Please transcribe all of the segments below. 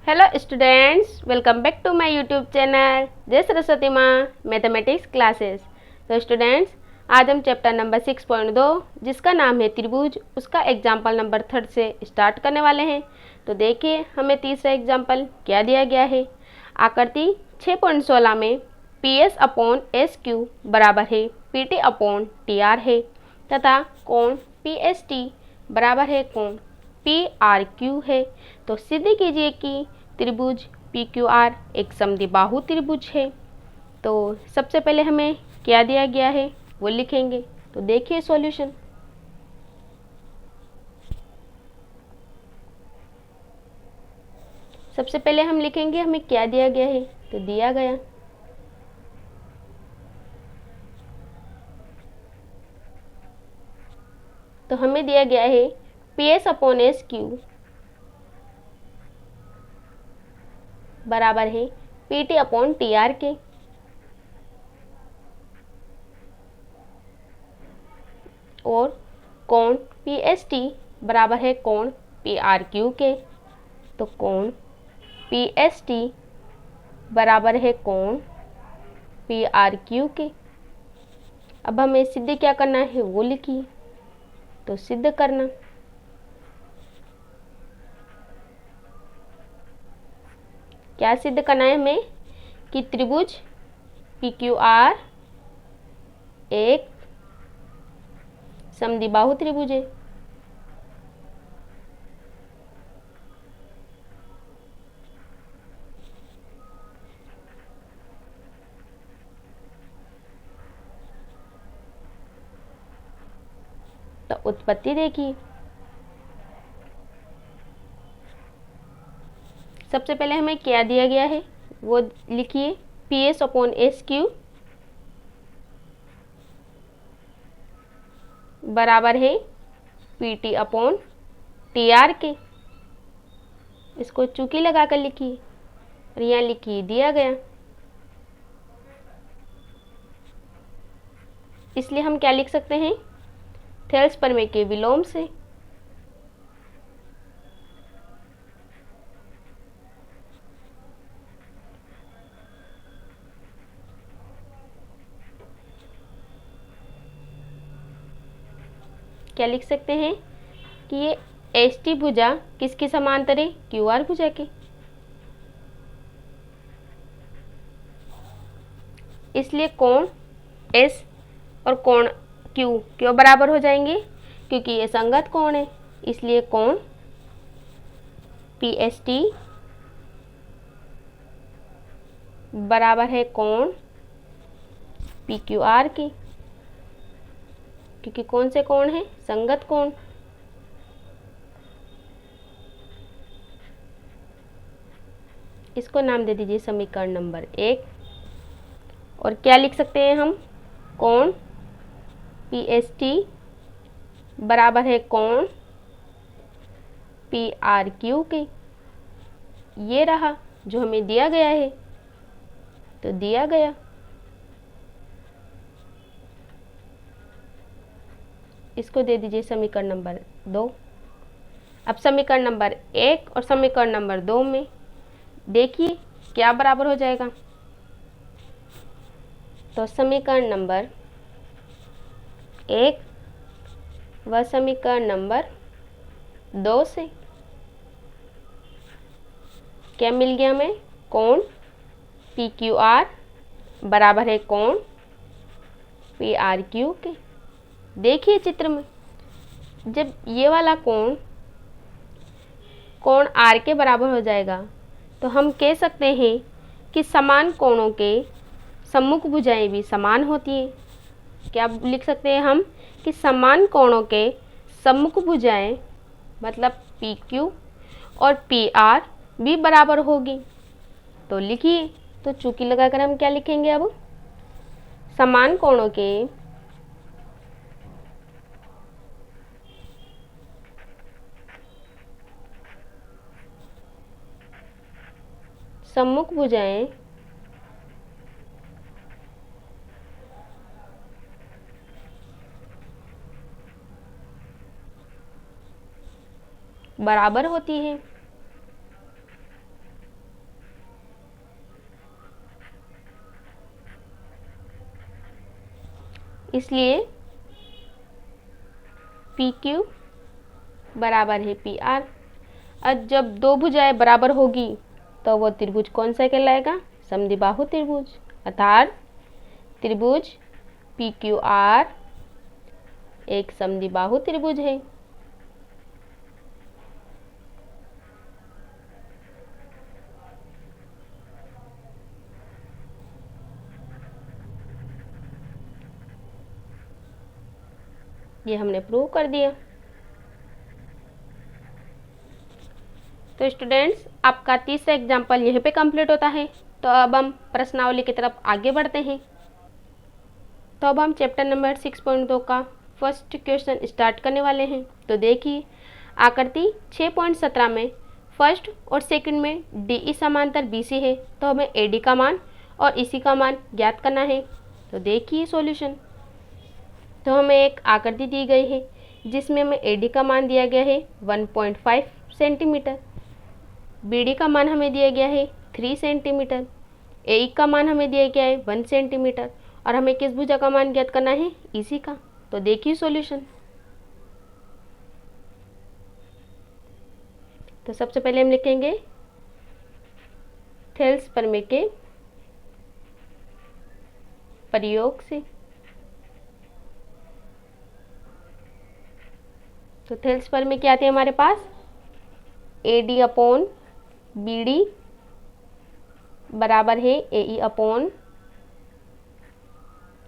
Hello students, welcome back to my YouTube channel Jai Saraswati माँ mathematics classes. तो students, आज हम चैप्टर नंबर 6.2 जिसका नाम है त्रिभुज, उसका एग्जाम्पल नंबर 3 से स्टार्ट करने वाले हैं। तो देखिए हमें तीसरा एग्जाम्पल क्या दिया गया है। आकृति 6.16 में P S upon S Q बराबर है P T upon T R है तथा कोण पी एस टी बराबर है कोण पी आर क्यू है। तो सिद्ध कीजिए कि त्रिभुज पी क्यू आर एक समद्विबाहु त्रिभुज है। तो सबसे पहले हमें क्या दिया गया है वो लिखेंगे। तो देखिए सॉल्यूशन। सबसे पहले हम लिखेंगे हमें क्या दिया गया है। तो दिया गया तो हमें दिया गया है P S upon S Q बराबर है P T upon T R के। और कोण पी एस टी बराबर है कोण पी आर क्यू के। तो कोण पी एस टी बराबर है कोण पी आर क्यू के। अब हमें सिद्ध क्या करना है वो लिखिए। तो सिद्ध करना, क्या सिद्ध करना है हमें कि त्रिभुज पी क्यू आर एक समद्विबाहु त्रिभुज है। तो उत्पत्ति देखिए। सबसे पहले हमें क्या दिया गया है वो लिखिए। P S upon S Q बराबर है P T upon T R के। इसको चूकी लगाकर लिखिए और यहाँ लिखिए दिया गया। इसलिए हम क्या लिख सकते हैं, थेल्स प्रमेय के विलोम से। क्या लिख सकते हैं कि ये एस टी भुजा किसकी समांतर है, क्यू आर भुजा के। इसलिए कोण एस और कोण क्यू क्यों बराबर हो जाएंगे, क्योंकि ये संगत कोण है। इसलिए कोण पी एस टी बराबर है कोण पी क्यू आर की, क्योंकि कौन से कोण है, संगत कोण। इसको नाम दे दीजिए समीकरण नंबर 1। और क्या लिख सकते हैं हम, कोण पी एस टी बराबर है कोण पी आर क्यू के। ये रहा जो हमें दिया गया है। तो दिया गया, इसको दे दीजिए समीकरण नंबर 2। अब समीकरण नंबर 1 और समीकरण नंबर 2 में देखिए क्या बराबर हो जाएगा। तो समीकरण नंबर 1 व समीकरण नंबर 2 से क्या मिल गया हमें, कोण पी क्यू आर बराबर है कोण पी आर क्यू के। देखिए चित्र में, जब ये वाला कोण कोण आर के बराबर हो जाएगा तो हम कह सकते हैं कि समान कोणों के सम्मुख भुजाएं भी समान होती हैं। क्या लिख सकते हैं हम कि समान कोणों के सम्मुख भुजाएं मतलब पी क्यू और पी आर भी बराबर होगी। तो लिखिए। तो चूकी लगाकर हम क्या लिखेंगे, अब समान कोणों के सम्मुख भुजाएं बराबर होती हैं। इसलिए पी क्यू बराबर है पी आर। अब जब दो भुजाएं बराबर होगी तो वो त्रिभुज कौन सा कहलाएगा? समद्विबाहु त्रिभुज। अर्थात त्रिभुज पी क्यू आर एक समद्विबाहु त्रिभुज है। ये हमने प्रूव कर दिया। तो स्टूडेंट्स, आपका तीसरा एग्जाम्पल यहीं पे कंप्लीट होता है। तो अब हम प्रश्नावली की तरफ आगे बढ़ते हैं। तो अब हम चैप्टर नंबर 6.2 का फर्स्ट क्वेश्चन स्टार्ट करने वाले हैं। तो देखिए, आकृति 6.17 में फर्स्ट और सेकंड में DE समांतर BC है, तो हमें AD का मान और EC का मान ज्ञात करना है। तो देखिए सॉल्यूशन। तो हमें एक आकृति दी गई है जिसमें हमें AD का मान दिया गया है 1.5 सेंटीमीटर, BD का मान हमें दिया गया है 3 सेंटीमीटर, AE का मान हमें दिया गया है 1 सेंटीमीटर और हमें किस भुजा का मान ज्ञात करना है? EC का। तो देखिए सॉल्यूशन। तो सबसे पहले हम लिखेंगे थेल्स प्रमेय के प्रयोग से। तो थेल्स प्रमेय क्या आती है हमारे पास? AD अपॉन BD बराबर है AE अपॉन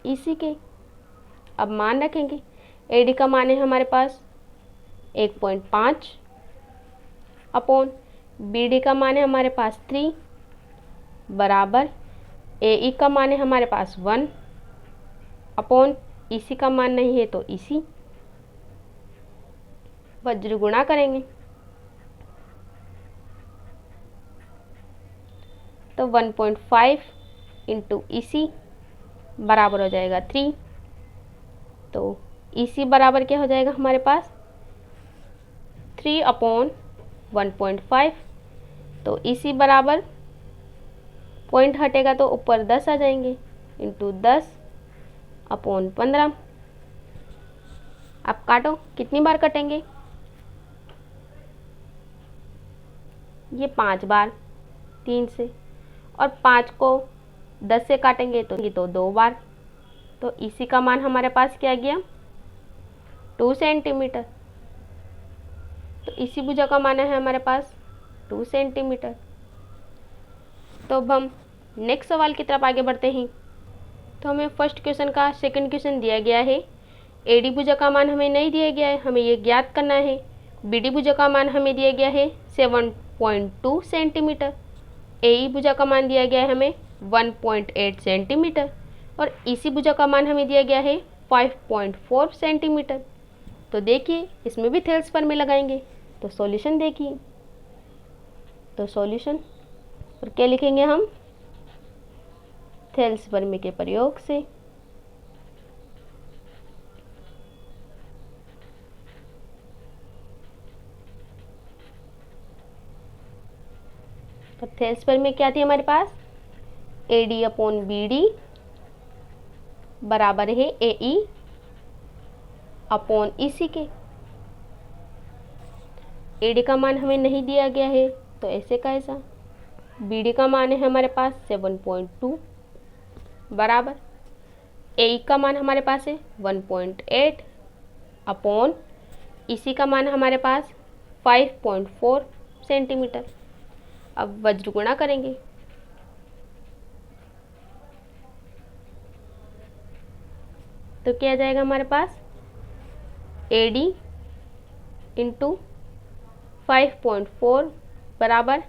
EC के। अब मान रखेंगे, AD का मान है हमारे पास 1.5 अपॉन BD का मान है हमारे पास 3 बराबर AE का मान है हमारे पास 1 अपॉन EC का मान नहीं है तो EC। वज्र गुणा करेंगे तो 1.5 इंटू EC बराबर हो जाएगा 3। तो EC बराबर क्या हो जाएगा हमारे पास? 3 अपॉन 1.5। तो EC बराबर पॉइंट हटेगा तो ऊपर 10 आ जाएंगे इंटू 10 अपॉन 15। आप काटो, कितनी बार कटेंगे? ये 5 बार 3 से, और 5 को 10 से काटेंगे तो ये तो 2 बार। तो EC का मान हमारे पास क्या गया? 2 सेंटीमीटर। तो EC भुजा का मान है हमारे पास 2 सेंटीमीटर। तो अब हम नेक्स्ट सवाल की तरफ आगे बढ़ते हैं। तो हमें फर्स्ट क्वेश्चन का सेकंड क्वेश्चन दिया गया है। AD भुजा का मान हमें नहीं दिया गया है, हमें ये ज्ञात करना है। BD भुजा का मान हमें दिया गया है 7.2 सेंटीमीटर, AE भुजा का मान दिया गया है हमें 1.8 सेंटीमीटर और EC भुजा का मान हमें दिया गया है 5.4 सेंटीमीटर। तो देखिए, इसमें भी थेल्स प्रमेय लगाएंगे। तो सॉल्यूशन देखिए। तो सॉल्यूशन और क्या लिखेंगे हम? थेल्स प्रमेय के प्रयोग से। तो थेल्स प्रमेय क्या थी हमारे पास? AD अपॉन BD बराबर है AE अपॉन EC के। AD का मान हमें नहीं दिया गया है तो ऐसे का ऐसा। BD का मान है हमारे पास 7.2 बराबर AE का मान हमारे पास है 1.8 अपॉन EC का मान हमारे पास 5.4 सेंटीमीटर। अब वज्र गुणा करेंगे तो क्या आ जाएगा हमारे पास? AD इंटू 5.4 बराबर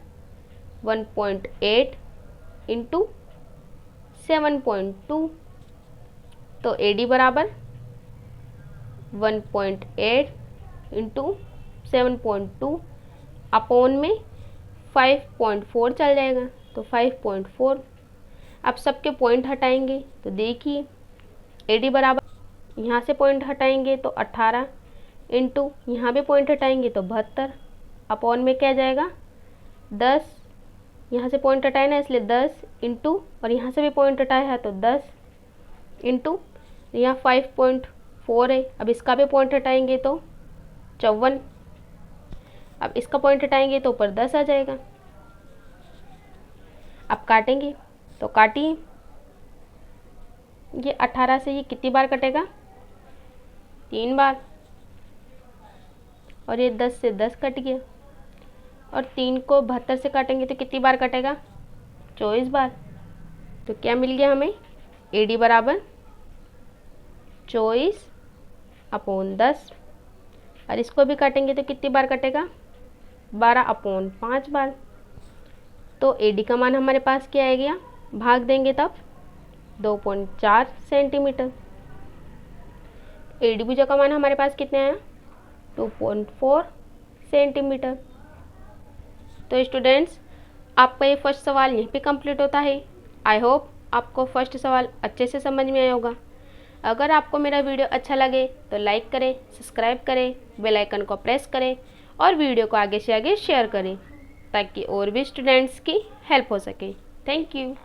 1.8 इंटू 7.2। तो AD बराबर 1.8 इंटू 7.2 अपॉन में 5.4 चल जाएगा तो 5.4। अब सबके पॉइंट हटाएंगे तो देखिए, AD बराबर यहाँ से पॉइंट हटाएंगे तो 18 इंटू यहाँ भी पॉइंट हटाएंगे तो 72 अपॉन में क्या जाएगा? 10। यहाँ से पॉइंट हटाए ना, इसलिए 10 इंटू और यहाँ से भी पॉइंट हटाया है तो 10 इंटू यहाँ 5.4 है। अब इसका भी पॉइंट हटाएंगे तो 54। अब इसका पॉइंट हटाएंगे तो ऊपर 10 आ जाएगा। अब काटेंगे तो काटिए। ये 18 से ये कितनी बार कटेगा? 3 बार। और ये 10 से 10 कट गया। और 3 को 72 से काटेंगे तो कितनी बार कटेगा? 24 बार। तो क्या मिल गया हमें? AD बराबर 24/10। और इसको भी काटेंगे तो कितनी बार कटेगा? 12/5 बार। तो AD का मान हमारे पास क्या आ गया? भाग देंगे तब 2.4 सेंटीमीटर। AD भुजा का मान हमारे पास कितने आया? 2.4 सेंटीमीटर। तो स्टूडेंट्स, आपका ये फर्स्ट सवाल यहीं पे कंप्लीट होता है। आई होप आपको फर्स्ट सवाल अच्छे से समझ में आया होगा। अगर आपको मेरा वीडियो अच्छा लगे तो लाइक करें, सब्सक्राइब करें, बेल आइकन को प्रेस करें और वीडियो को आगे से आगे शेयर करें ताकि और भी स्टूडेंट्स की हेल्प हो सके। Thank you.